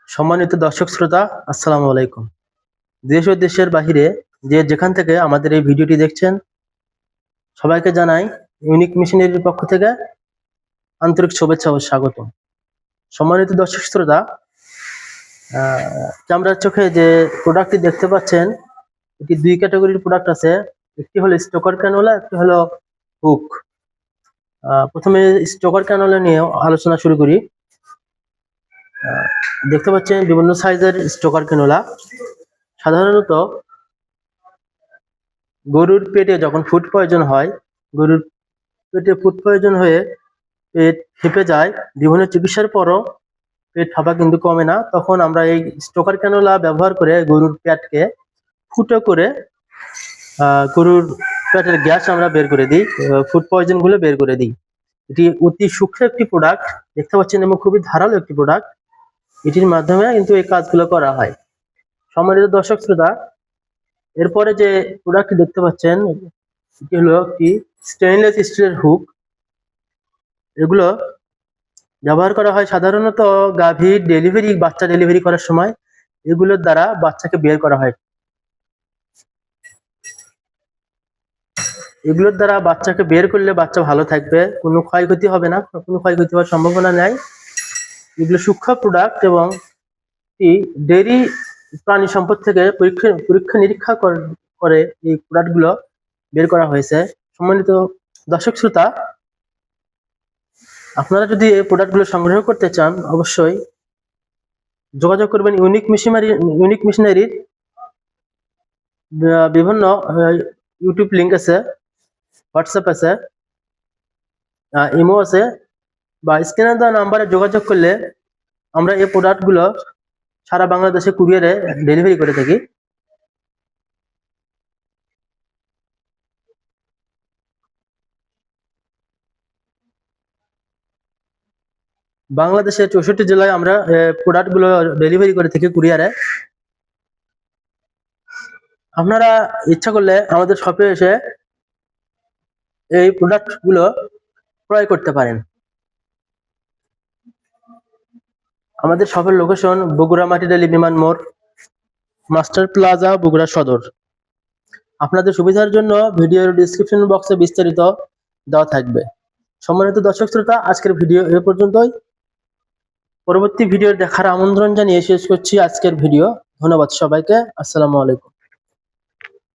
সম্মানিত দর্শক শ্রোতা, আসসালামু আলাইকুম। দেশ ও দেশের বাহিরে যে যেখান থেকে আমাদের এই ভিডিওটি দেখছেন, সবাইকে জানাই ইউনিক মেশিনারির পক্ষ থেকে আন্তরিক শুভেচ্ছা ও স্বাগত। সম্মানিত দর্শক শ্রোতা, ক্যামেরার চোখে যে প্রোডাক্টটি দেখতে পাচ্ছেন, এটি দুই ক্যাটাগরির প্রোডাক্ট আছে। একটি হলো স্টোকার ক্যানোলা, একটি হলো হুক। প্রথমে স্টোকার ক্যানোলা নিয়ে আলোচনা শুরু করি। দেখতে পাচ্ছেন বিভিন্ন সাইজের স্টোকার ক্যানোলা। সাধারণত গরুর পেটে যখন ফুড পয়জন হয়, গরুর পেটে ফুড পয়জন হয়ে পেট ফেঁপে যায়, বিভিন্ন চিকিৎসার পরও পেট ফাঁপা কিন্তু কমে না, তখন আমরা এই স্টোকার ক্যানোলা ব্যবহার করে গরুর পেটকে ফুটো করে গরুর পেটের গ্যাস আমরা বের করে দিই, ফুড পয়জন গুলো বের করে দিই। এটি অতি সূক্ষ্ম একটি প্রোডাক্ট দেখতে পাচ্ছেন এবং খুবই ধারালো একটি প্রোডাক্ট। এটির মাধ্যমে কিন্তু এই কাজগুলো করা হয়। সম্মানিত দর্শক শ্রোতা, এরপরে যে প্রোডাক্টটি দেখতে পাচ্ছেন, এটি হলো একটি স্টেইনলেস স্টিলের হুক। এগুলো ব্যবহার করা হয় সাধারণত গাভীর ডেলিভারি, বাচ্চা ডেলিভারি করার সময় এগুলোর দ্বারা বাচ্চাকে বের করা হয়। এগুলোর দ্বারা বাচ্চাকে বের করলে বাচ্চা ভালো থাকবে, কোনো ক্ষয়ক্ষতি হবে না, কোনো ক্ষয়ক্ষতি হওয়ার সম্ভাবনা নেই। এগুলো সূক্ষ্ম প্রোডাক্ট এবং ডেইরি প্রাণী সম্পদ থেকে পরীক্ষা নিরীক্ষা করে এই প্রোডাক্টগুলো বের করা হয়েছে। সম্মানিত দর্শক শ্রোতা, আপনারা যদি এই প্রোডাক্টগুলো সংগ্রহ করতে চান, অবশ্যই যোগাযোগ করবেন ইউনিক মেশিনারির বিভিন্ন ইউটিউব লিঙ্ক আছে, হোয়াটসঅ্যাপ আছে, ইমো আছে, বা স্ক্রিনে দেওয়া নাম্বারে যোগাযোগ করলে আমরা এই প্রোডাক্টগুলো সারা বাংলাদেশে কুরিয়ারে ডেলিভারি করে থাকি। বাংলাদেশের 64 জেলায় আমরা প্রোডাক্টগুলো ডেলিভারি করে থাকি কুরিয়ারে। আপনারা ইচ্ছা করলে আমাদের শপে এসে এই প্রোডাক্টগুলো ক্রয় করতে পারেন। আমাদের শপের লোকেশন বগুড়া মাটিডালি বিমান মোড়, মাস্টার প্লাজা, বগুড়া সদর। আপনাদের সুবিধার জন্য ভিডিওর ডিসক্রিপশন বক্সে বিস্তারিত দেওয়া থাকবে। সম্মানিত দর্শক শ্রোতা, আজকের ভিডিও এ পর্যন্তই। পরবর্তী ভিডিও দেখার আমন্ত্রণ জানিয়ে শেষ করছি আজকের ভিডিও। ধন্যবাদ সবাইকে। আসসালামু আলাইকুম।